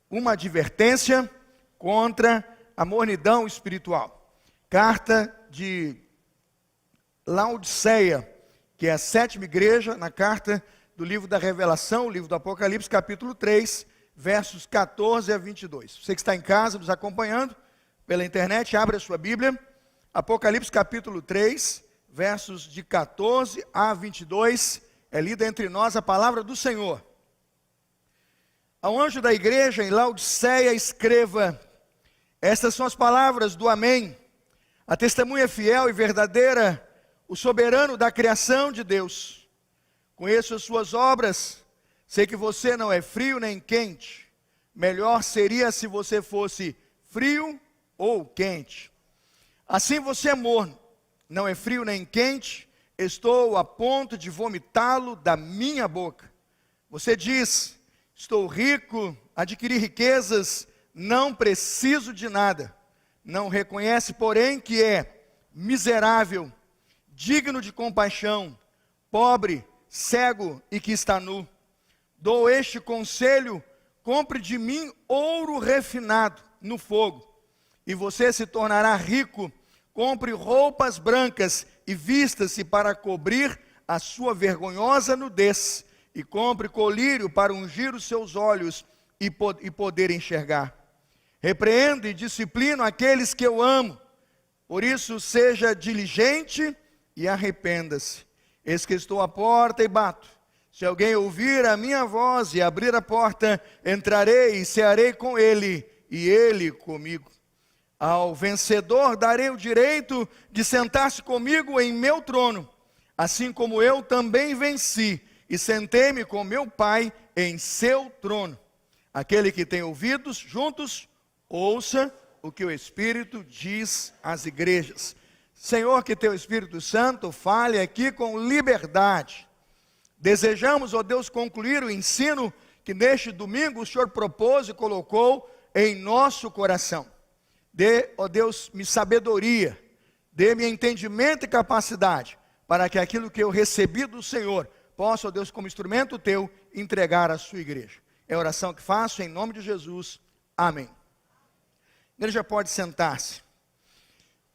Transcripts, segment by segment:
uma advertência contra a mornidão espiritual. Carta de Laodiceia, que é a 7ª igreja, na carta do livro da Revelação, o livro do Apocalipse, capítulo 3, versos 14 a 22. Você que está em casa, nos acompanhando pela internet, abre a sua Bíblia. Apocalipse, capítulo 3, versos de 14 a 22, é lida entre nós a palavra do Senhor. Ao anjo da igreja em Laodiceia escreva: estas são as palavras do Amém, a testemunha fiel e verdadeira, o soberano da criação de Deus. Conheço as suas obras, sei que você não é frio nem quente. Melhor seria se você fosse frio ou quente. Assim você é morno, não é frio nem quente, estou a ponto de vomitá-lo da minha boca. Você diz: estou rico, adquiri riquezas, não preciso de nada. Não reconhece, porém, que é miserável, digno de compaixão, pobre, cego e que está nu. Dou este conselho: compre de mim ouro refinado no fogo, e você se tornará rico. Compre roupas brancas e vista-se para cobrir a sua vergonhosa nudez, e compre colírio para ungir os seus olhos e poder enxergar. Repreendo e disciplino aqueles que eu amo, por isso seja diligente e arrependa-se. Eis que estou à porta e bato. Se alguém ouvir a minha voz e abrir a porta, entrarei e cearei com ele, e ele comigo. Ao vencedor darei o direito de sentar-se comigo em meu trono, assim como eu também venci e sentei-me com meu Pai em seu trono. Aquele que tem ouvidos, juntos, ouça o que o Espírito diz às igrejas. Senhor, que teu Espírito Santo fale aqui com liberdade. Desejamos, ó Deus, concluir o ensino que neste domingo o Senhor propôs e colocou em nosso coração. Dê, ó Deus, me sabedoria, dê-me entendimento e capacidade, para que aquilo que eu recebi do Senhor, possa, ó Deus, como instrumento teu, entregar à sua igreja. É a oração que faço em nome de Jesus. Amém. A igreja pode sentar-se.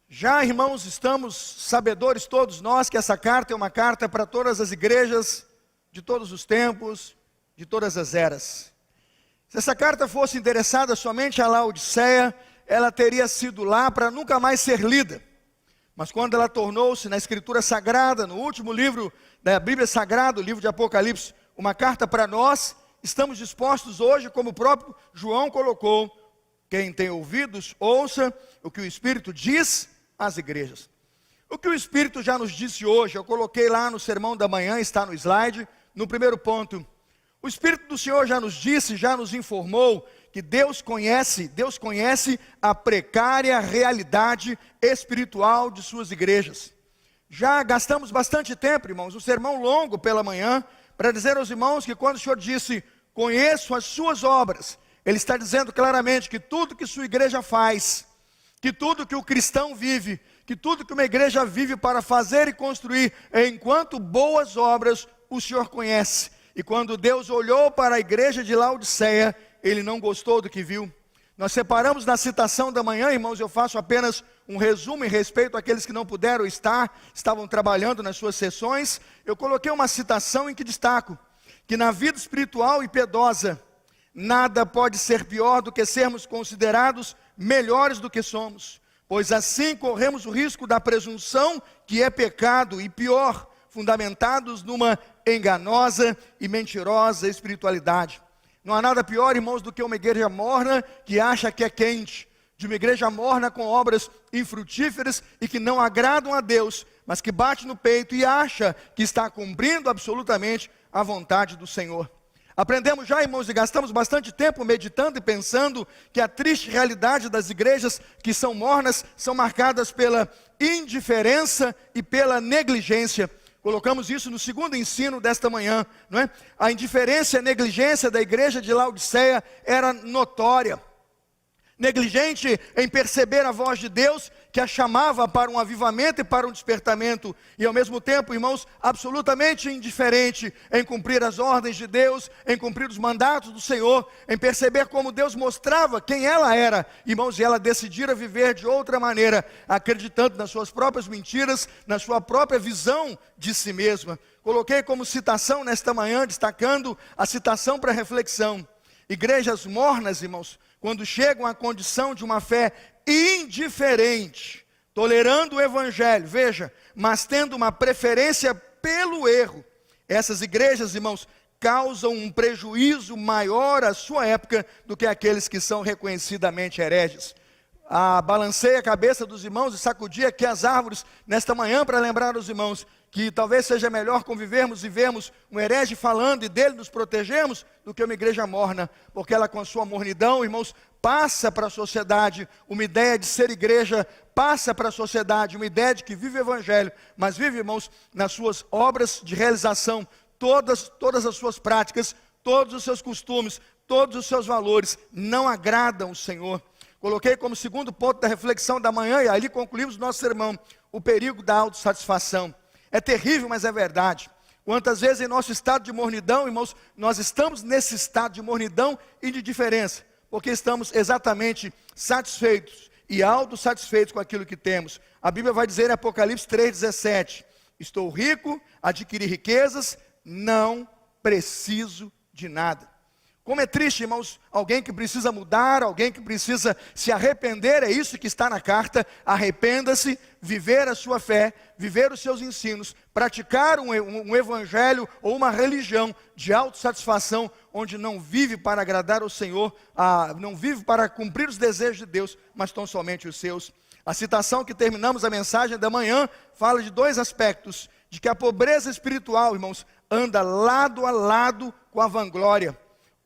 Já, irmãos, estamos sabedores todos nós que essa carta é uma carta para todas as igrejas, de todos os tempos, de todas as eras. Se essa carta fosse endereçada somente a Laodiceia, ela teria sido lá para nunca mais ser lida. Mas quando ela tornou-se na Escritura Sagrada, no último livro da Bíblia Sagrada, o livro de Apocalipse, uma carta para nós, estamos dispostos hoje, como o próprio João colocou: quem tem ouvidos, ouça o que o Espírito diz às igrejas. O que o Espírito já nos disse hoje, eu coloquei lá no sermão da manhã, está no slide, no primeiro ponto. O Espírito do Senhor já nos disse, já nos informou que Deus conhece a precária realidade espiritual de suas igrejas. Já gastamos bastante tempo, irmãos, um sermão longo pela manhã, para dizer aos irmãos que quando o Senhor disse: conheço as suas obras, Ele está dizendo claramente que tudo que sua igreja faz, que tudo que o cristão vive, que tudo que uma igreja vive para fazer e construir, enquanto boas obras, o Senhor conhece. E quando Deus olhou para a igreja de Laodiceia, Ele não gostou do que viu. Nós separamos na citação da manhã, irmãos, eu faço apenas um resumo em respeito àqueles que não puderam estar, estavam trabalhando nas suas sessões. Eu coloquei uma citação em que destaco que na vida espiritual e piedosa, nada pode ser pior do que sermos considerados melhores do que somos, pois assim corremos o risco da presunção, que é pecado, e pior, fundamentados numa enganosa e mentirosa espiritualidade. Não há nada pior, irmãos, do que uma igreja morna que acha que é quente, de uma igreja morna com obras infrutíferas e que não agradam a Deus, mas que bate no peito e acha que está cumprindo absolutamente a vontade do Senhor. Aprendemos já, irmãos, e gastamos bastante tempo meditando e pensando que a triste realidade das igrejas que são mornas são marcadas pela indiferença e pela negligência. Colocamos isso no segundo ensino desta manhã, não é? A indiferença e a negligência da igreja de Laodiceia era notória. negligente em perceber a voz de Deus, que a chamava para um avivamento e para um despertamento, e ao mesmo tempo, irmãos, absolutamente indiferente em cumprir as ordens de Deus, em cumprir os mandatos do Senhor, em perceber como Deus mostrava quem ela era, irmãos, e ela decidira viver de outra maneira, acreditando nas suas próprias mentiras, na sua própria visão de si mesma. Coloquei como citação nesta manhã, destacando a citação para reflexão: igrejas mornas, irmãos, quando chegam à condição de uma fé indiferente, tolerando o evangelho, veja, mas tendo uma preferência pelo erro, essas igrejas, irmãos, causam um prejuízo maior à sua época do que aqueles que são reconhecidamente hereges. Balancei a cabeça dos irmãos e sacudi aqui as árvores nesta manhã para lembrar aos irmãos que talvez seja melhor convivermos e vermos um herege falando e dele nos protegermos do que uma igreja morna, porque ela com a sua mornidão, irmãos, passa para a sociedade uma ideia de ser igreja, passa para a sociedade uma ideia de que vive o evangelho, mas vive, irmãos, nas suas obras de realização, todas as suas práticas, todos os seus costumes, todos os seus valores não agradam o Senhor. Coloquei como segundo ponto da reflexão da manhã, e ali concluímos nosso sermão, o perigo da autossatisfação. É terrível, mas é verdade. Quantas vezes em nosso estado de mornidão, irmãos, nós estamos nesse estado de mornidão e de diferença, porque estamos exatamente satisfeitos e autossatisfeitos com aquilo que temos. A Bíblia vai dizer em Apocalipse 3,17, estou rico, adquiri riquezas, não preciso de nada. Como é triste, irmãos, alguém que precisa mudar, alguém que precisa se arrepender, é isso que está na carta: arrependa-se, viver a sua fé, viver os seus ensinos, praticar um evangelho ou uma religião de autossatisfação, onde não vive para agradar ao Senhor, não vive para cumprir os desejos de Deus, mas tão somente os seus. A citação que terminamos a mensagem da manhã fala de dois aspectos: de que a pobreza espiritual, irmãos, anda lado a lado com a vanglória.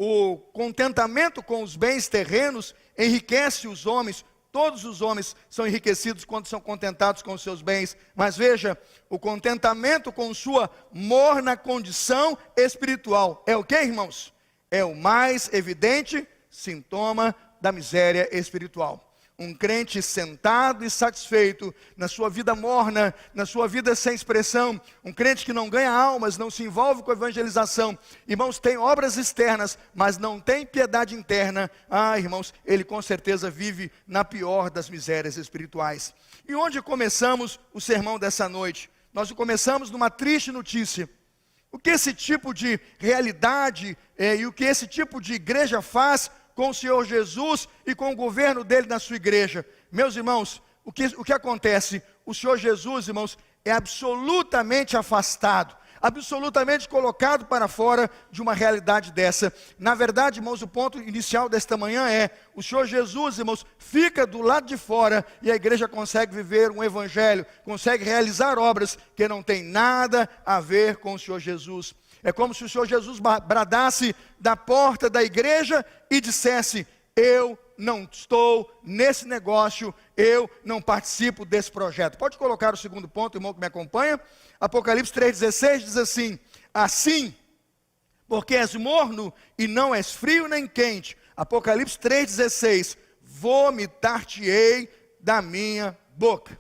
O contentamento com os bens terrenos enriquece os homens. Todos os homens são enriquecidos quando são contentados com os seus bens. Mas veja, o contentamento com sua morna condição espiritual é o que, irmãos? É o mais evidente sintoma da miséria espiritual. Um crente sentado e satisfeito na sua vida morna, na sua vida sem expressão, um crente que não ganha almas, não se envolve com a evangelização, irmãos, tem obras externas, mas não tem piedade interna, irmãos, ele com certeza vive na pior das misérias espirituais. E onde começamos o sermão dessa noite? Nós começamos numa triste notícia. O que esse tipo de realidade e o que esse tipo de igreja faz com o Senhor Jesus e com o governo dele na sua igreja? Meus irmãos, o que acontece? O Senhor Jesus, irmãos, é absolutamente afastado, absolutamente colocado para fora de uma realidade dessa. Na verdade, irmãos, o ponto inicial desta manhã é: o Senhor Jesus, irmãos, fica do lado de fora e a igreja consegue viver um evangelho, consegue realizar obras que não tem nada a ver com o Senhor Jesus. É como se o Senhor Jesus bradasse da porta da igreja e dissesse: eu não estou nesse negócio, eu não participo desse projeto. Pode colocar o segundo ponto, irmão que me acompanha. Apocalipse 3,16 diz assim: assim, porque és morno e não és frio nem quente. Apocalipse 3,16, vomitar-te-ei da minha boca.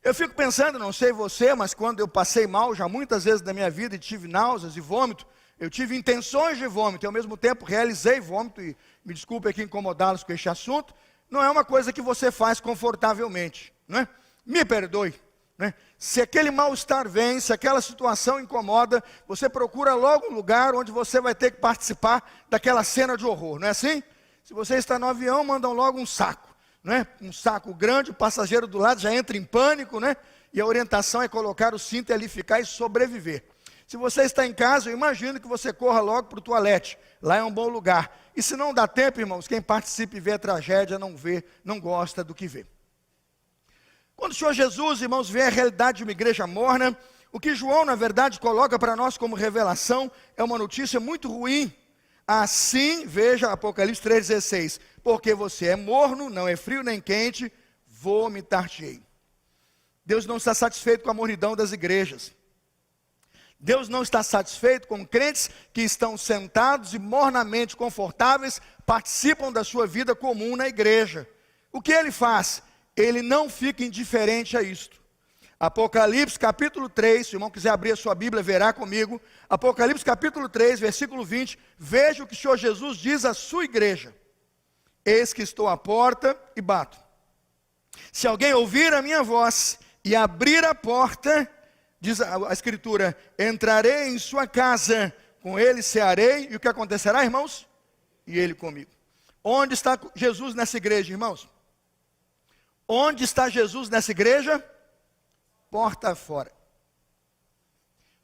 Eu fico pensando, não sei você, mas quando eu passei mal já muitas vezes na minha vida e tive náuseas e vômito, eu tive intenções de vômito e ao mesmo tempo realizei vômito, e me desculpe aqui incomodá-los com este assunto, não é uma coisa que você faz confortavelmente, não é? Me perdoe, né? Se aquele mal-estar vem, se aquela situação incomoda, você procura logo um lugar onde você vai ter que participar daquela cena de horror, não é assim? Se você está no avião, mandam logo um saco. Né? Um saco grande, o passageiro do lado já entra em pânico, né? E a orientação é colocar o cinto e ali ficar e sobreviver. Se você está em casa, eu imagino que você corra logo para o toalete, lá é um bom lugar. E se não dá tempo, irmãos, quem participa e vê a tragédia não vê, não gosta do que vê. Quando o Senhor Jesus, irmãos, vê a realidade de uma igreja morna, o que João, na verdade, coloca para nós como revelação é uma notícia muito ruim. Assim, veja Apocalipse 3,16, porque você é morno, não é frio nem quente, vomitar-te-ei. Deus não está satisfeito com a mornidão das igrejas. Deus não está satisfeito com crentes que estão sentados e mornamente confortáveis, participam da sua vida comum na igreja. O que ele faz? Ele não fica indiferente a isto. Apocalipse capítulo 3, se o irmão quiser abrir a sua Bíblia, verá comigo. Apocalipse capítulo 3, versículo 20. Veja o que o Senhor Jesus diz à sua igreja. Eis que estou à porta e bato. Se alguém ouvir a minha voz e abrir a porta, diz a Escritura, entrarei em sua casa, com ele cearei, e o que acontecerá, irmãos? E ele comigo. Onde está Jesus nessa igreja, irmãos? Onde está Jesus nessa igreja? Porta fora.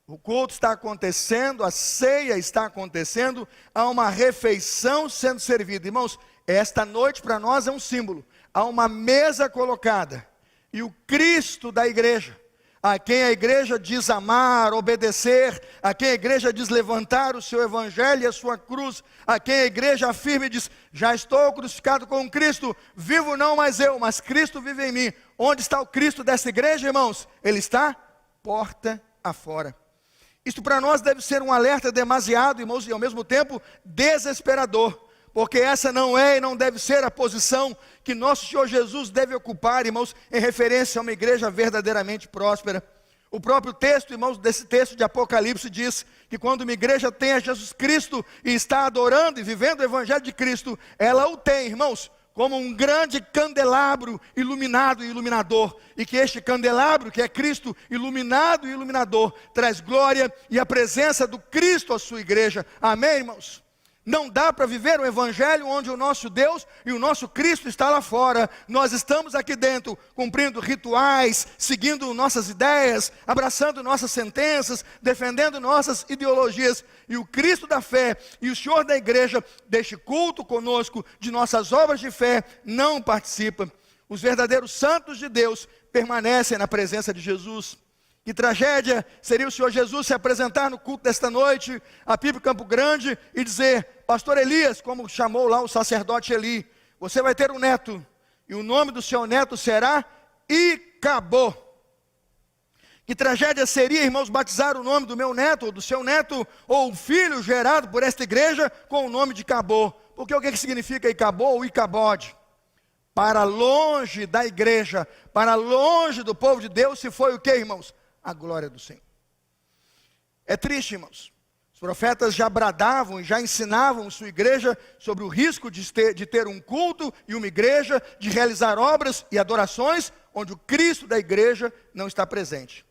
O culto está acontecendo, a ceia está acontecendo, há uma refeição sendo servida. Irmãos, esta noite para nós é um símbolo. Há uma mesa colocada, e o Cristo da igreja, a quem a igreja diz amar, obedecer, a quem a igreja diz levantar o seu evangelho e a sua cruz, a quem a igreja afirma e diz, já estou crucificado com Cristo, vivo não mais eu, mas Cristo vive em mim. Onde está o Cristo dessa igreja, irmãos? Ele está porta afora. Isto para nós deve ser um alerta demasiado, irmãos, e ao mesmo tempo desesperador, porque essa não é e não deve ser a posição que nosso Senhor Jesus deve ocupar, irmãos, em referência a uma igreja verdadeiramente próspera. O próprio texto, irmãos, desse texto de Apocalipse diz que quando uma igreja tem a Jesus Cristo e está adorando e vivendo o evangelho de Cristo, ela o tem, irmãos, como um grande candelabro iluminado e iluminador, e que este candelabro, que é Cristo iluminado e iluminador, traz glória e a presença do Cristo à sua igreja. Amém, irmãos? Não dá para viver um evangelho onde o nosso Deus e o nosso Cristo está lá fora. Nós estamos aqui dentro, cumprindo rituais, seguindo nossas ideias, abraçando nossas sentenças, defendendo nossas ideologias. E o Cristo da fé e o Senhor da igreja, deste culto conosco, de nossas obras de fé, não participa. Os verdadeiros santos de Deus permanecem na presença de Jesus. Que tragédia seria o Senhor Jesus se apresentar no culto desta noite, a PIB Campo Grande, e dizer, pastor Elias, como chamou lá o sacerdote Eli, você vai ter um neto, e o nome do seu neto será Icabô. Que tragédia seria, irmãos, batizar o nome do meu neto, ou do seu neto, ou um filho gerado por esta igreja, com o nome de Icabô. Porque o que significa Icabô ou Icabode? Para longe da igreja, para longe do povo de Deus, se foi o que, irmãos? A glória do Senhor. É triste, irmãos. Os profetas já bradavam e já ensinavam sua igreja sobre o risco de ter um culto e uma igreja, de realizar obras e adorações, onde o Cristo da igreja não está presente.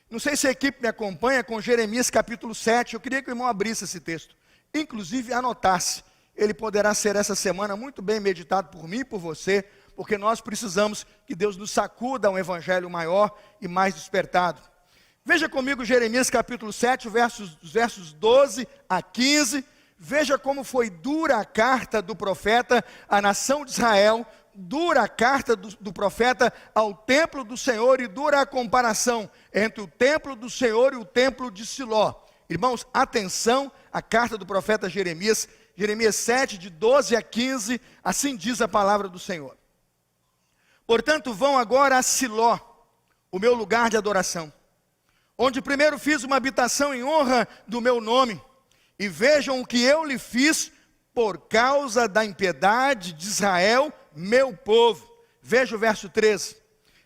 Não sei se a equipe me acompanha com Jeremias capítulo 7, eu queria que o irmão abrisse esse texto, inclusive anotasse. Ele poderá ser essa semana muito bem meditado por mim e por você, porque nós precisamos que Deus nos sacuda um evangelho maior e mais despertado. Veja comigo Jeremias capítulo 7, versos 12 a 15. Veja como foi dura a carta do profeta à nação de Israel, dura a carta do profeta ao templo do Senhor e dura a comparação entre o templo do Senhor e o templo de Siló. Irmãos, atenção à carta do profeta Jeremias, Jeremias 7, de 12 a 15, assim diz a palavra do Senhor. Portanto, vão agora a Siló, o meu lugar de adoração, onde primeiro fiz uma habitação em honra do meu nome, e vejam o que eu lhe fiz por causa da impiedade de Israel, meu povo. Veja o verso 13.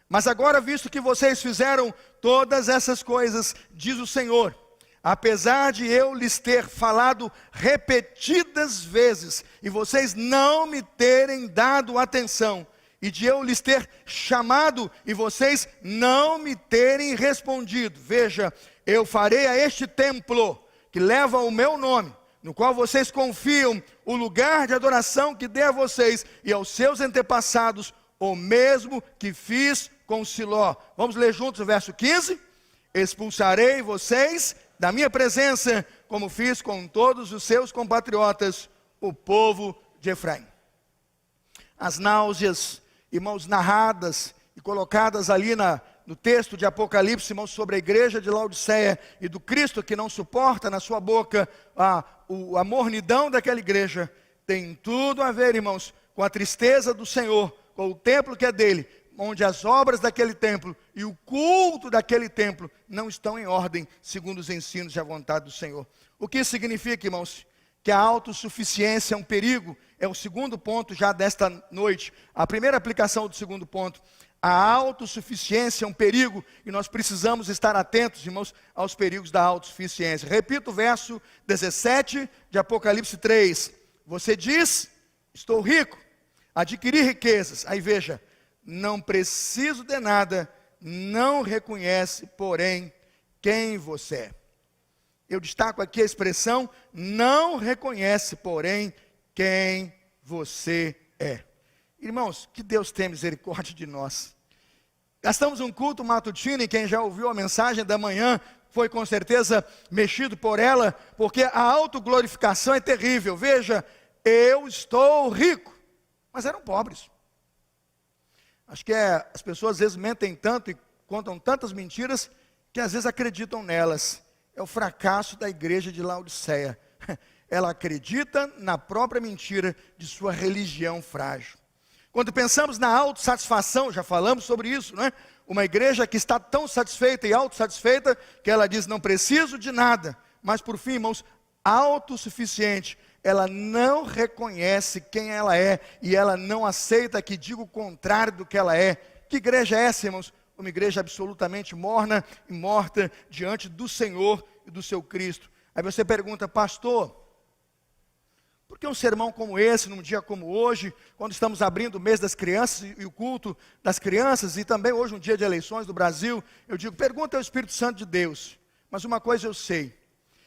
Mas agora, visto que vocês fizeram todas essas coisas, diz o Senhor, apesar de eu lhes ter falado repetidas vezes, e vocês não me terem dado atenção, e de eu lhes ter chamado, e vocês não me terem respondido. Veja, eu farei a este templo, que leva o meu nome, no qual vocês confiam, o lugar de adoração que dei a vocês e aos seus antepassados, o mesmo que fiz com Siló. Vamos ler juntos o verso 15? Expulsarei vocês da minha presença, como fiz com todos os seus compatriotas, o povo de Efraim. As náuseas, irmãos, narradas e colocadas ali no texto de Apocalipse, irmãos, sobre a igreja de Laodiceia e do Cristo que não suporta na sua boca a mornidão daquela igreja, tem tudo a ver, irmãos, com a tristeza do Senhor, com o templo que é dele, onde as obras daquele templo e o culto daquele templo não estão em ordem, segundo os ensinos e a vontade do Senhor. O que isso significa, irmãos? Que a autossuficiência é um perigo, é o segundo ponto já desta noite. A primeira aplicação do segundo ponto, a autossuficiência é um perigo e nós precisamos estar atentos, irmãos, aos perigos da autossuficiência. Repito o verso 17 de Apocalipse 3. Você diz, estou rico, adquiri riquezas. Aí veja, não preciso de nada, não reconhece, porém, quem você é. Eu destaco aqui a expressão, não reconhece, porém, quem você é. Irmãos, que Deus tenha misericórdia de nós. Gastamos um culto matutino e quem já ouviu a mensagem da manhã foi com certeza mexido por ela, porque a autoglorificação é terrível. Veja, eu estou rico, mas eram pobres. Acho que as pessoas às vezes mentem tanto e contam tantas mentiras que às vezes acreditam nelas. É o fracasso da igreja de Laodiceia. Ela acredita na própria mentira de sua religião frágil. Quando pensamos na autossatisfação, já falamos sobre isso, não é? Uma igreja que está tão satisfeita e autossatisfeita que ela diz, não preciso de nada. Mas por fim, irmãos, autossuficiente. Ela não reconhece quem ela é e ela não aceita que diga o contrário do que ela é. Que igreja é essa, irmãos? Uma igreja absolutamente morna e morta diante do Senhor e do seu Cristo. Aí você pergunta, pastor, por que um sermão como esse, num dia como hoje, quando estamos abrindo o mês das crianças e o culto das crianças, e também hoje um dia de eleições do Brasil, eu digo, pergunta ao Espírito Santo de Deus. Mas uma coisa eu sei,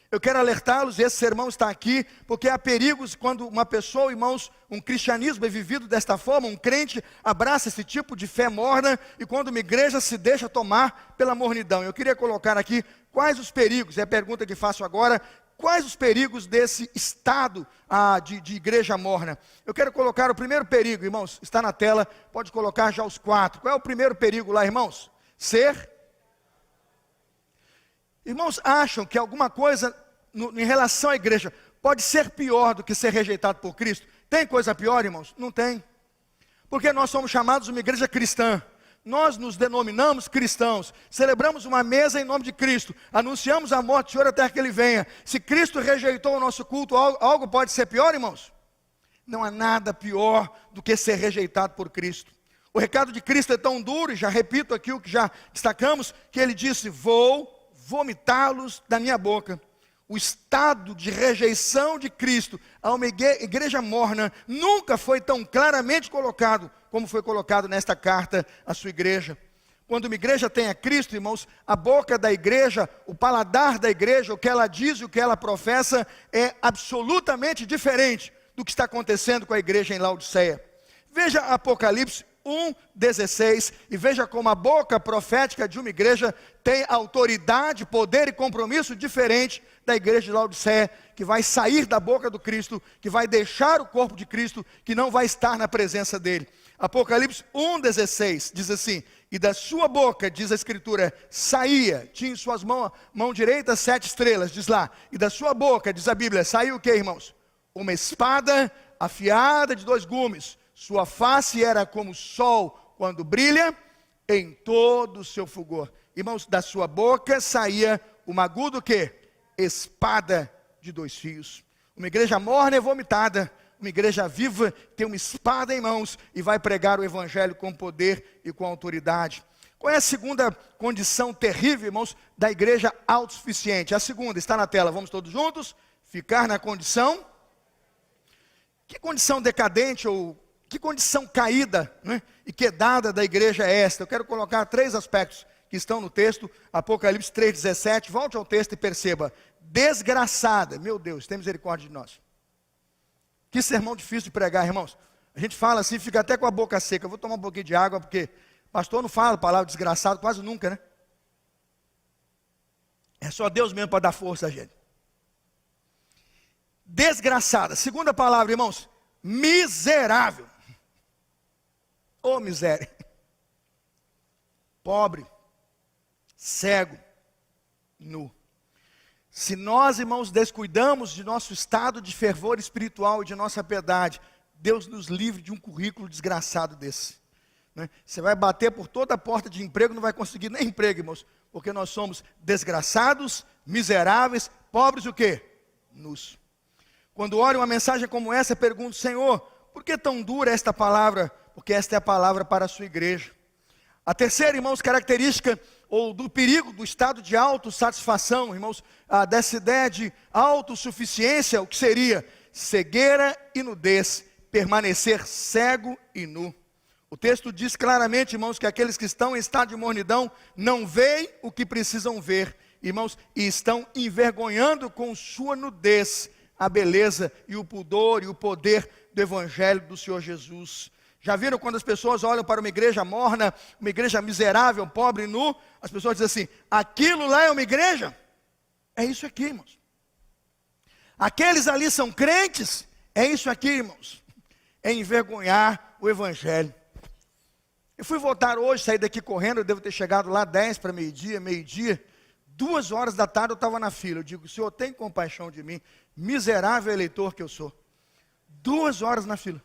eu quero alertá-los, esse sermão está aqui, porque há perigos quando uma pessoa, irmãos, um cristianismo é vivido desta forma, um crente abraça esse tipo de fé morna, e quando uma igreja se deixa tomar pela mornidão. Eu queria colocar aqui quais os perigos, é a pergunta que faço agora, quais os perigos desse estado de igreja morna? Eu quero colocar o primeiro perigo, irmãos, está na tela, pode colocar já os 4. Qual é o primeiro perigo lá, irmãos? Irmãos, acham que alguma coisa em relação à igreja pode ser pior do que ser rejeitado por Cristo? Tem coisa pior, irmãos? Não tem. Porque nós somos chamados uma igreja cristã. Nós nos denominamos cristãos, celebramos uma mesa em nome de Cristo, anunciamos a morte do Senhor até que Ele venha. Se Cristo rejeitou o nosso culto, algo pode ser pior, irmãos? Não há nada pior do que ser rejeitado por Cristo. O recado de Cristo é tão duro, e já repito aqui o que já destacamos, que Ele disse, vou vomitá-los da minha boca. O estado de rejeição de Cristo a uma igreja morna nunca foi tão claramente colocado como foi colocado nesta carta à sua igreja. Quando uma igreja tem a Cristo, irmãos, a boca da igreja, o paladar da igreja, o que ela diz e o que ela professa é absolutamente diferente do que está acontecendo com a igreja em Laodiceia. Veja Apocalipse 1:16 e veja como a boca profética de uma igreja tem autoridade, poder e compromisso diferente da igreja de Laodiceia, que vai sair da boca do Cristo, que vai deixar o corpo de Cristo, que não vai estar na presença dele. Apocalipse 1:16 diz assim, e da sua boca, diz a escritura, saía, tinha em suas mão direita 7 estrelas, diz lá, e da sua boca, diz a Bíblia, saiu o que, irmãos? Uma espada afiada de 2 gumes, sua face era como o sol quando brilha em todo o seu fulgor. Irmãos, da sua boca saía uma aguda o quê? Espada de 2 fios. Uma igreja morna é vomitada, uma igreja viva tem uma espada em mãos e vai pregar o evangelho com poder e com autoridade. Qual é a segunda condição terrível, irmãos, da igreja autossuficiente? A segunda está na tela, vamos todos juntos? Ficar na condição. Que condição decadente ou que condição caída, né, e quedada da igreja é esta? Eu quero colocar 3 aspectos que estão no texto, Apocalipse 3:17, volte ao texto e perceba, desgraçada, meu Deus, tem misericórdia de nós. Que sermão difícil de pregar, irmãos. A gente fala assim, fica até com a boca seca. Eu vou tomar um pouquinho de água, porque pastor não fala a palavra desgraçado quase nunca, né? É só Deus mesmo para dar força a gente. Desgraçada, segunda palavra, irmãos, miserável. Ô miséria. Pobre, cego, nu. Se nós, irmãos, descuidamos de nosso estado de fervor espiritual e de nossa piedade, Deus nos livre de um currículo desgraçado desse. né? Você vai bater por toda a porta de emprego, não vai conseguir nem emprego, irmãos, porque nós somos desgraçados, miseráveis, pobres o quê? Nus. Quando oro uma mensagem como essa, eu pergunto: Senhor, por que tão dura esta palavra? Porque esta é a palavra para a sua igreja. A terceira, irmãos, característica ou do perigo do estado de autossatisfação, irmãos, dessa ideia de autossuficiência, o que seria? Cegueira e nudez, permanecer cego e nu. O texto diz claramente, irmãos, que aqueles que estão em estado de mornidão não veem o que precisam ver, irmãos, e estão envergonhando com sua nudez a beleza e o pudor e o poder do evangelho do Senhor Jesus. Já viram quando as pessoas olham para uma igreja morna, uma igreja miserável, pobre e nu, as pessoas dizem assim: aquilo lá é uma igreja? É isso aqui, irmãos. Aqueles ali são crentes? É isso aqui, irmãos. É envergonhar o evangelho. Eu fui voltar hoje, saí daqui correndo, eu devo ter chegado lá 10 para meio-dia, 2 horas da tarde eu estava na fila. Eu digo: Senhor, tem compaixão de mim, miserável eleitor que eu sou. 2 horas na fila.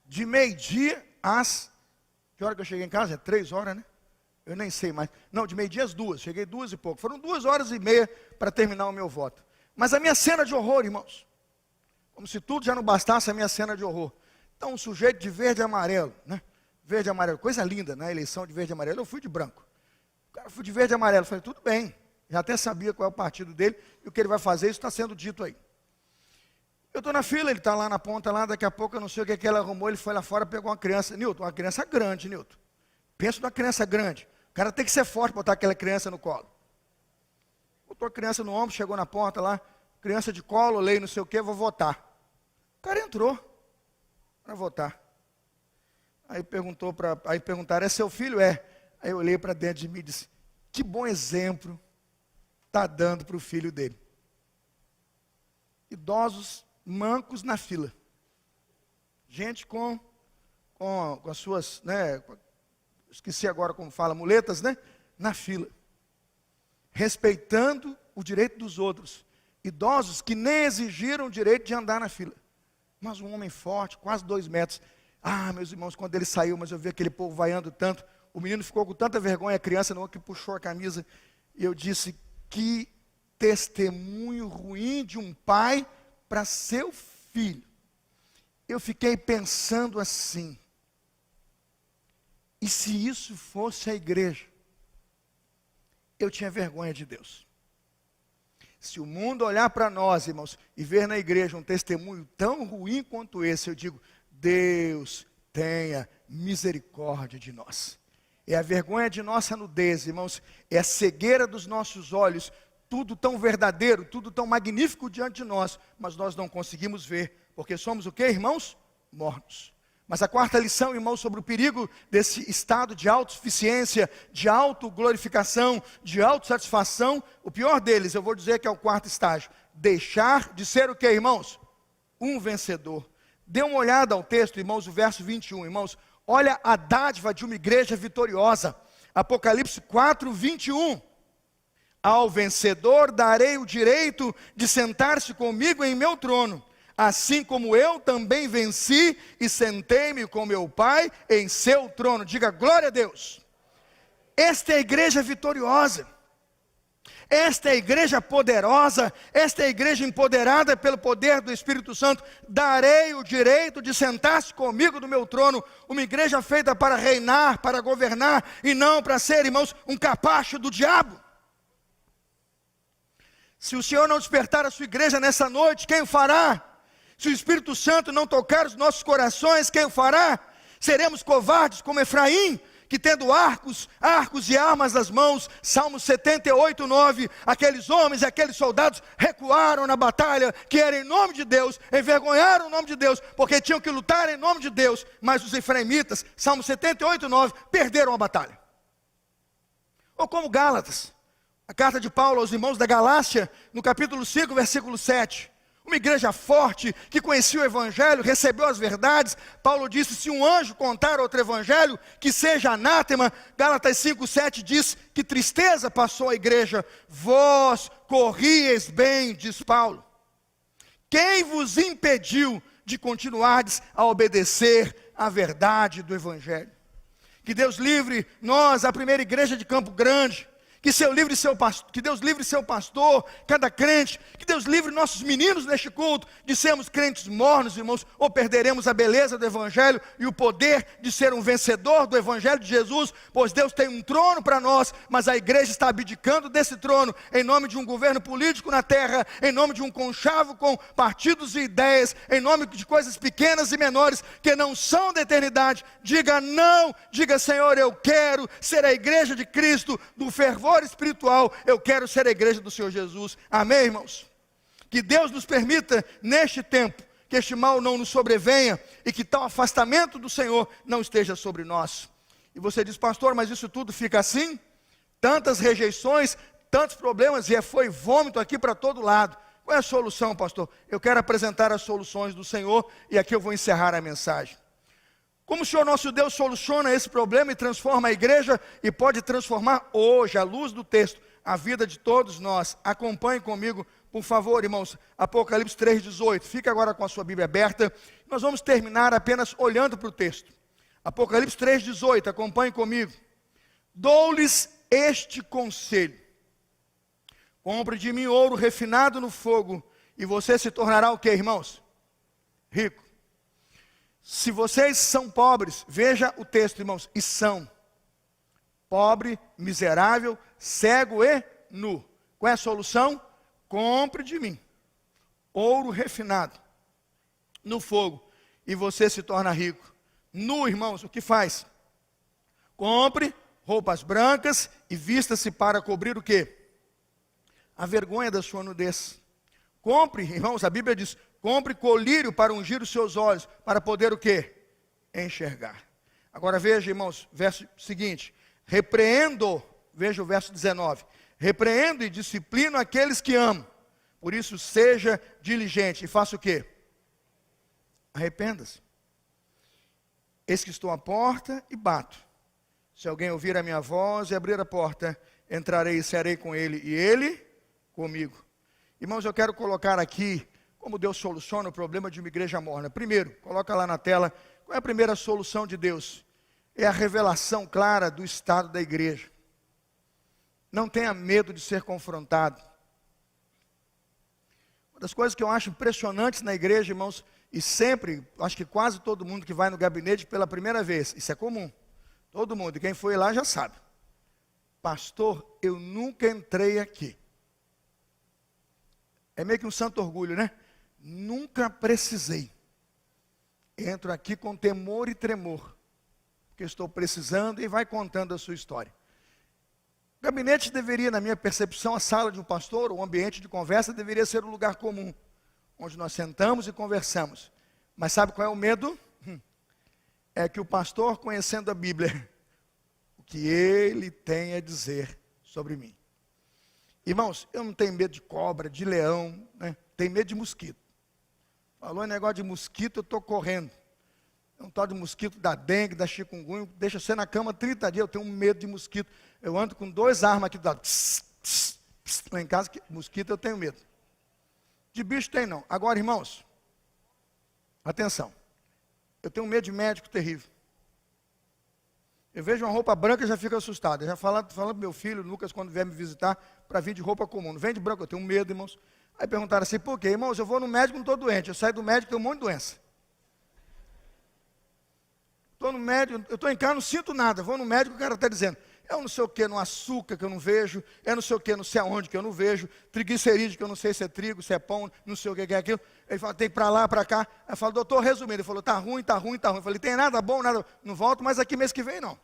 De meio-dia às... Que hora que eu cheguei em casa? É 3 horas, né? Eu nem sei mais. Não, de meio-dia às 2. Cheguei 2 e pouco. Foram 2 horas e meia para terminar o meu voto. Mas a minha cena de horror, irmãos, como se tudo já não bastasse a minha cena de horror. Então, um sujeito de verde e amarelo, né? Verde e amarelo, coisa linda, né? Eleição de verde e amarelo. Eu fui de branco. O cara foi de verde e amarelo. Eu falei: tudo bem. Já até sabia qual é o partido dele e o que ele vai fazer. Isso está sendo dito aí. Eu estou na fila, ele está lá na ponta, lá, daqui a pouco eu não sei o que ele arrumou, ele foi lá fora, pegou uma criança. Nilton, uma criança grande, Nilton. Pensa numa criança grande. O cara tem que ser forte para botar aquela criança no colo. Botou a criança no ombro, chegou na porta lá, criança de colo, lei, não sei o que, vou votar. O cara entrou para votar. Aí perguntaram: é seu filho? É. Aí eu olhei para dentro de mim e disse: que bom exemplo está dando para o filho dele. Idosos mancos na fila. Gente com as suas, né, esqueci agora como fala, muletas, né, na fila. Respeitando o direito dos outros. Idosos que nem exigiram o direito de andar na fila. Mas um homem forte, quase 2 metros. Ah, meus irmãos, quando ele saiu, mas eu vi aquele povo vaiando tanto. O menino ficou com tanta vergonha, a criança não, que puxou a camisa. E eu disse: que testemunho ruim de um pai para seu filho. Eu fiquei pensando assim: e se isso fosse a igreja? Eu tinha vergonha de Deus. Se o mundo olhar para nós, irmãos, e ver na igreja um testemunho tão ruim quanto esse, eu digo: Deus tenha misericórdia de nós. É a vergonha de nossa nudez, irmãos, é a cegueira dos nossos olhos, tudo tão verdadeiro, tudo tão magnífico diante de nós, mas nós não conseguimos ver, porque somos o quê, irmãos? Mornos. Mas a quarta lição, irmãos, sobre o perigo desse estado de autossuficiência, de autoglorificação, de autossatisfação, o pior deles, eu vou dizer que é o quarto estágio: deixar de ser o quê, irmãos? Um vencedor. Dê uma olhada ao texto, irmãos, o verso 21, irmãos, olha a dádiva de uma igreja vitoriosa. Apocalipse 4, 21. Ao vencedor darei o direito de sentar-se comigo em meu trono, assim como eu também venci e sentei-me com meu Pai em seu trono. Diga glória a Deus. Esta é a igreja vitoriosa. Esta é a igreja poderosa, esta é a igreja empoderada pelo poder do Espírito Santo. Darei o direito de sentar-se comigo no meu trono. Uma igreja feita para reinar, para governar, e não para ser, irmãos, um capacho do diabo. Se o Senhor não despertar a sua igreja nessa noite, quem o fará? Se o Espírito Santo não tocar os nossos corações, quem o fará? Seremos covardes como Efraim, que tendo arcos e armas nas mãos, Salmo 78, 9, aqueles homens e aqueles soldados recuaram na batalha, que era em nome de Deus, envergonharam o nome de Deus, porque tinham que lutar em nome de Deus, mas os efraimitas, Salmo 78, 9, perderam a batalha. Ou como Gálatas, a carta de Paulo aos irmãos da Galácia, no capítulo 5, versículo 7, uma igreja forte, que conhecia o evangelho, recebeu as verdades. Paulo disse: se um anjo contar outro evangelho, que seja anátema. Gálatas 5:7 diz: que tristeza passou a igreja. Vós corrieis bem, diz Paulo. Quem vos impediu de continuardes a obedecer à verdade do Evangelho. Que Deus livre nós, a primeira igreja de Campo Grande, que Deus livre seu pastor, cada crente, que Deus livre nossos meninos neste culto, de sermos crentes mornos, irmãos, ou perderemos a beleza do Evangelho e o poder de ser um vencedor do Evangelho de Jesus, pois Deus tem um trono para nós, mas a igreja está abdicando desse trono, em nome de um governo político na terra, em nome de um conchavo com partidos e ideias, em nome de coisas pequenas e menores, que não são da eternidade. Diga não, diga: Senhor, eu quero ser a igreja de Cristo, do fervor espiritual, eu quero ser a igreja do Senhor Jesus. Amém, irmãos? Que Deus nos permita, neste tempo, que este mal não nos sobrevenha e que tal afastamento do Senhor não esteja sobre nós. E você diz: pastor, mas isso tudo fica assim? Tantas rejeições, tantos problemas, e foi vômito aqui para todo lado. Qual é a solução, pastor? Eu quero apresentar as soluções do Senhor e aqui eu vou encerrar a mensagem. Como o Senhor nosso Deus soluciona esse problema e transforma a igreja e pode transformar hoje, à luz do texto, a vida de todos nós. Acompanhe comigo, por favor, irmãos, Apocalipse 3,18. Fica agora com a sua Bíblia aberta. Nós vamos terminar apenas olhando para o texto. Apocalipse 3,18, acompanhe comigo. Dou-lhes este conselho: compre de mim ouro refinado no fogo, e você se tornará o quê, irmãos? Rico. Se vocês são pobres, veja o texto, irmãos, e são pobre, miserável, cego e nu. Qual é a solução? Compre de mim ouro refinado no fogo, e você se torna rico. Nu, irmãos, o que faz? Compre roupas brancas e vista-se para cobrir o quê? A vergonha da sua nudez. Compre, irmãos, a Bíblia diz: compre colírio para ungir os seus olhos, para poder o quê? Enxergar. Agora veja, irmãos, verso seguinte: repreendo, veja o verso 19, repreendo e disciplino aqueles que amo, por isso seja diligente, e faça o quê? Arrependa-se. Eis que estou à porta e bato. Se alguém ouvir a minha voz e abrir a porta, entrarei e cearei com ele, e ele comigo. Irmãos, eu quero colocar aqui como Deus soluciona o problema de uma igreja morna. Primeiro, coloca lá na tela, qual é a primeira solução de Deus? É a revelação clara do estado da igreja. Não tenha medo de ser confrontado. Uma das coisas que eu acho impressionantes na igreja, irmãos, e sempre, acho que quase todo mundo que vai no gabinete pela primeira vez, isso é comum, todo mundo, e quem foi lá já sabe: pastor, eu nunca entrei aqui. É meio que um santo orgulho, né? Nunca precisei. Entro aqui com temor e tremor, porque estou precisando, e vai contando a sua história. O gabinete deveria, na minha percepção, a sala de um pastor, o ambiente de conversa, deveria ser um lugar comum, onde nós sentamos e conversamos. Mas sabe qual é o medo? É que o pastor, conhecendo a Bíblia, o que ele tem a dizer sobre mim. Irmãos, eu não tenho medo de cobra, de leão, né? Tenho medo de mosquito. Falou em negócio de mosquito, eu estou correndo. É um tal de mosquito da dengue, da chikungunya, deixa você na cama 30 dias, eu tenho medo de mosquito. Eu ando com 2 armas aqui do lado. Lá em casa, mosquito eu tenho medo. De bicho tem não. Agora, irmãos, atenção. Eu tenho medo de médico terrível. Eu vejo uma roupa branca e já fico assustado. Eu já falando para meu filho, Lucas, quando vier me visitar, para vir de roupa comum. Não vem de branco, eu tenho medo, irmãos. Aí perguntaram assim: por quê? Irmãos, eu vou no médico, não estou doente. Eu saio do médico, tenho um monte de doença. Estou no médico, eu estou em casa, não sinto nada. Vou no médico, o cara está dizendo: é um não sei o que no açúcar que eu não vejo, é não sei o que não sei aonde que eu não vejo, triglicerídeo que eu não sei se é trigo, se é pão, não sei o que é aquilo. Ele fala: tem para lá, para cá. Aí eu falo: doutor, resumindo. Ele falou: tá ruim, tá ruim, tá ruim. Eu falei: tem nada bom, nada. Não volto mais aqui mês que vem, não.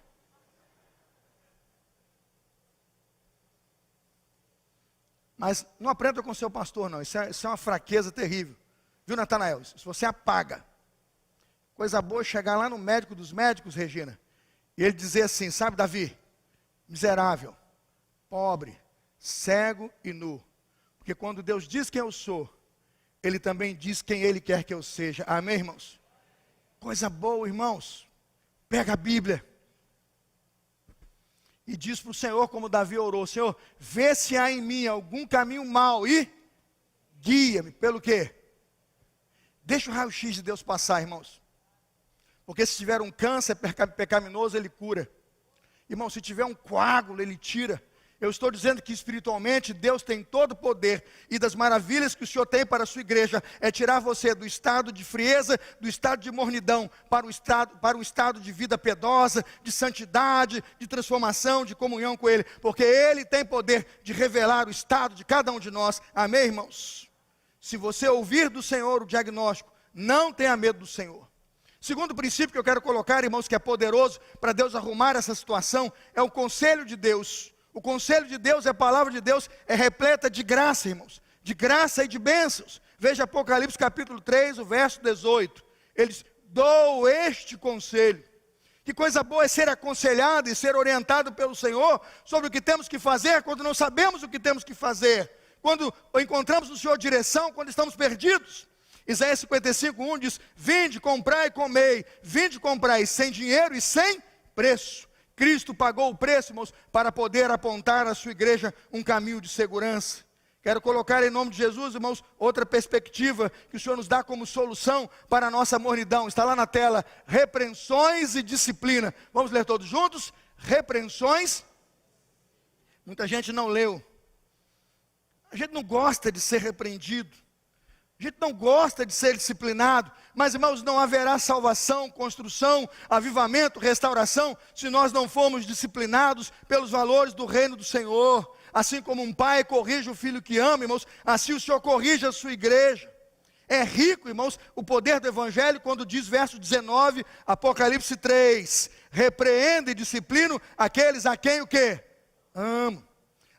Mas não aprenda com o seu pastor, não. Isso é uma fraqueza terrível. Viu, Natanael? Se você apaga. Coisa boa é chegar lá no médico dos médicos, Regina, e ele dizer assim: sabe, Davi, miserável, pobre, cego e nu. Porque quando Deus diz quem eu sou, Ele também diz quem Ele quer que eu seja. Amém, irmãos? Coisa boa, irmãos. Pega a Bíblia e diz para o Senhor, como Davi orou: Senhor, vê se há em mim algum caminho mau e guia-me pelo quê? Deixa o raio-x de Deus passar, irmãos. Porque se tiver um câncer pecaminoso, Ele cura. Irmão, se tiver um coágulo, Ele tira. Eu estou dizendo que espiritualmente Deus tem todo o poder. E das maravilhas que o Senhor tem para a sua igreja é tirar você do estado de frieza, do estado de mornidão, para o estado de vida piedosa, de santidade, de transformação, de comunhão com Ele. Porque Ele tem poder de revelar o estado de cada um de nós. Amém, irmãos? Se você ouvir do Senhor o diagnóstico, não tenha medo do Senhor. Segundo princípio que eu quero colocar, irmãos, que é poderoso para Deus arrumar essa situação, é o conselho de Deus. O conselho de Deus, a palavra de Deus, é repleta de graça, irmãos. De graça e de bênçãos. Veja Apocalipse capítulo 3, o verso 18. Ele diz, dou este conselho. Que coisa boa é ser aconselhado e ser orientado pelo Senhor sobre o que temos que fazer quando não sabemos o que temos que fazer. Quando encontramos no Senhor direção, quando estamos perdidos. Isaías 55:1 diz, vinde, comprai e comei, vinde, comprai sem dinheiro e sem preço. Cristo pagou o preço, irmãos, para poder apontar à sua igreja um caminho de segurança. Quero colocar em nome de Jesus, irmãos, outra perspectiva que o Senhor nos dá como solução para a nossa mornidão. Está lá na tela, repreensões e disciplina. Vamos ler todos juntos? Repreensões. Muita gente não leu. A gente não gosta de ser repreendido. A gente não gosta de ser disciplinado, mas, irmãos, não haverá salvação, construção, avivamento, restauração, se nós não formos disciplinados pelos valores do reino do Senhor. Assim como um pai corrige o filho que ama, irmãos, assim o Senhor corrige a sua igreja. É rico, irmãos, o poder do evangelho, quando diz verso 19, Apocalipse 3, repreendo e disciplino aqueles a quem o quê? Amo.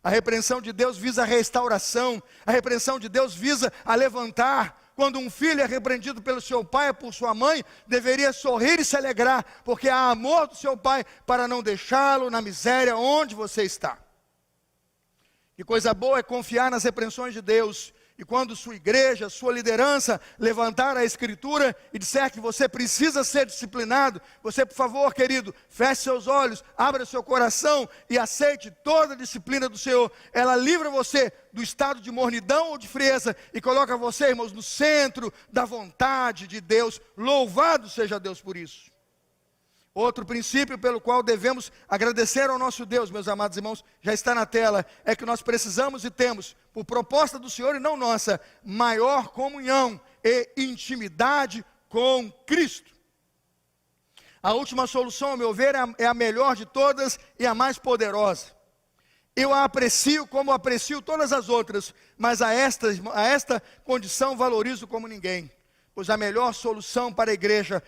A repreensão de Deus visa a restauração. A repreensão de Deus visa a levantar. Quando um filho é repreendido pelo seu pai ou por sua mãe, deveria sorrir e se alegrar, porque há amor do seu pai para não deixá-lo na miséria onde você está. Que coisa boa é confiar nas repreensões de Deus. E quando sua igreja, sua liderança levantar a escritura e disser que você precisa ser disciplinado, você, por favor, querido, feche seus olhos, abra seu coração e aceite toda a disciplina do Senhor. Ela livra você do estado de mornidão ou de frieza e coloca você, irmãos, no centro da vontade de Deus. Louvado seja Deus por isso. Outro princípio pelo qual devemos agradecer ao nosso Deus, meus amados irmãos, já está na tela, é que nós precisamos e temos, por proposta do Senhor e não nossa, maior comunhão e intimidade com Cristo. A última solução, ao meu ver, é a melhor de todas e a mais poderosa. Eu a aprecio como aprecio todas as outras, mas a esta condição valorizo como ninguém. Pois a melhor solução para a igreja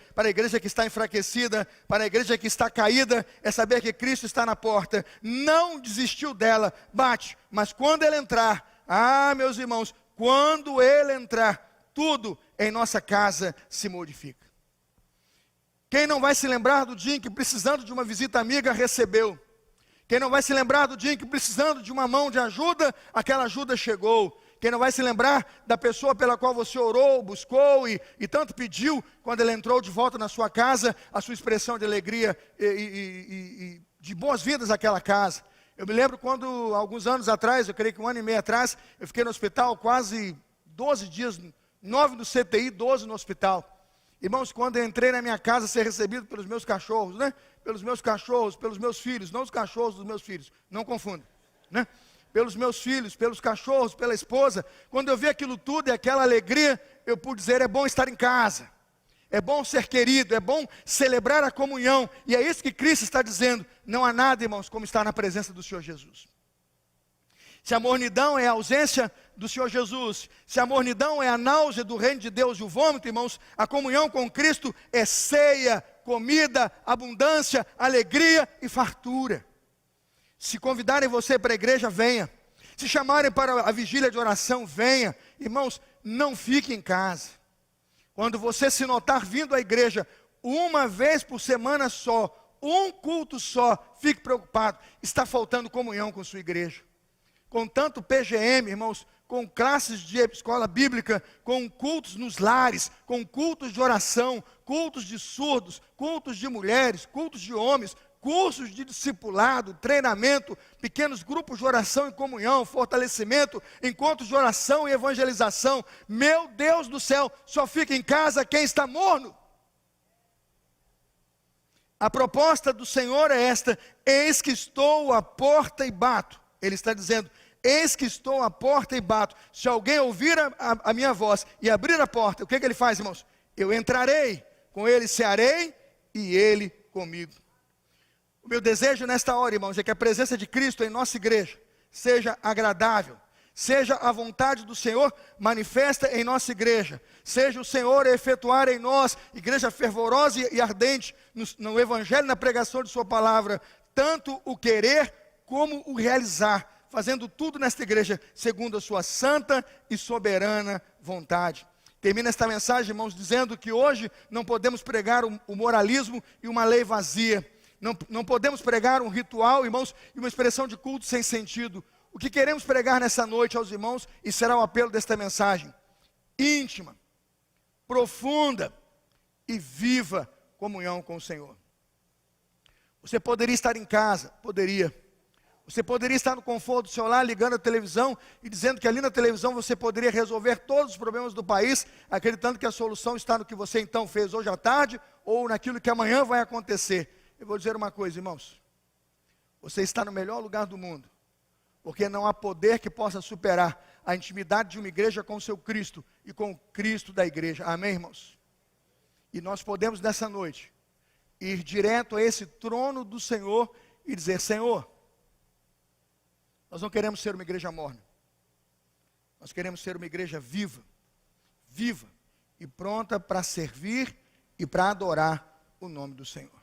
que está enfraquecida, para a igreja que está caída, é saber que Cristo está na porta. Não desistiu dela, bate, mas quando Ele entrar, meus irmãos, quando Ele entrar, tudo em nossa casa se modifica. Quem não vai se lembrar do dia em que precisando de uma visita amiga recebeu? Quem não vai se lembrar do dia em que precisando de uma mão de ajuda, aquela ajuda chegou? Quem não vai se lembrar da pessoa pela qual você orou, buscou e tanto pediu, quando ele entrou de volta na sua casa, a sua expressão de alegria e de boas-vindas àquela casa. Eu me lembro quando, alguns anos atrás, eu creio que 1 ano e meio atrás, eu fiquei no hospital quase 12 dias, 9 no CTI, 12 no hospital. Irmãos, quando eu entrei na minha casa, ser recebido pelos meus cachorros, né? Pelos meus cachorros, pelos meus filhos, não os cachorros dos meus filhos, não confunda, né? Pelos meus filhos, pelos cachorros, pela esposa. Quando eu vi aquilo tudo e aquela alegria, eu pude dizer, é bom estar em casa. É bom ser querido, é bom celebrar a comunhão. E é isso que Cristo está dizendo. Não há nada, irmãos, como estar na presença do Senhor Jesus. Se a mornidão é a ausência do Senhor Jesus, se a mornidão é a náusea do reino de Deus e o vômito, irmãos, a comunhão com Cristo é ceia, comida, abundância, alegria e fartura. Se convidarem você para a igreja, venha. Se chamarem para a vigília de oração, venha. Irmãos, não fique em casa. Quando você se notar vindo à igreja uma vez por semana só, um culto só, fique preocupado. Está faltando comunhão com sua igreja. Com tanto PGM, irmãos, com classes de escola bíblica, com cultos nos lares, com cultos de oração, cultos de surdos, cultos de mulheres, cultos de homens, cursos de discipulado, treinamento, pequenos grupos de oração e comunhão, fortalecimento, encontros de oração e evangelização. Meu Deus do céu, só fica em casa quem está morno. A proposta do Senhor é esta: eis que estou à porta e bato. Ele está dizendo: eis que estou à porta e bato. Se alguém ouvir a minha voz e abrir a porta, o que ele faz, irmãos? Eu entrarei, com ele cearei e ele comigo. O meu desejo nesta hora, irmãos, é que a presença de Cristo em nossa igreja seja agradável, seja a vontade do Senhor manifesta em nossa igreja, seja o Senhor a efetuar em nós, igreja fervorosa e ardente, no evangelho, na pregação de sua palavra, tanto o querer como o realizar, fazendo tudo nesta igreja, segundo a sua santa e soberana vontade. Termina esta mensagem, irmãos, dizendo que hoje não podemos pregar o moralismo e uma lei vazia, não podemos pregar um ritual, irmãos, e uma expressão de culto sem sentido. O que queremos pregar nessa noite aos irmãos, e será o apelo desta mensagem: íntima, profunda e viva comunhão com o Senhor. Você poderia estar em casa, poderia. Você poderia estar no conforto do seu lar, ligando a televisão e dizendo que ali na televisão você poderia resolver todos os problemas do país, acreditando que a solução está no que você então fez hoje à tarde, ou naquilo que amanhã vai acontecer. Eu vou dizer uma coisa, irmãos: você está no melhor lugar do mundo, porque não há poder que possa superar a intimidade de uma igreja com o seu Cristo e com o Cristo da igreja. Amém, irmãos? E nós podemos nessa noite ir direto a esse trono do Senhor e dizer: Senhor, nós não queremos ser uma igreja morna, nós queremos ser uma igreja viva, viva e pronta para servir e para adorar o nome do Senhor.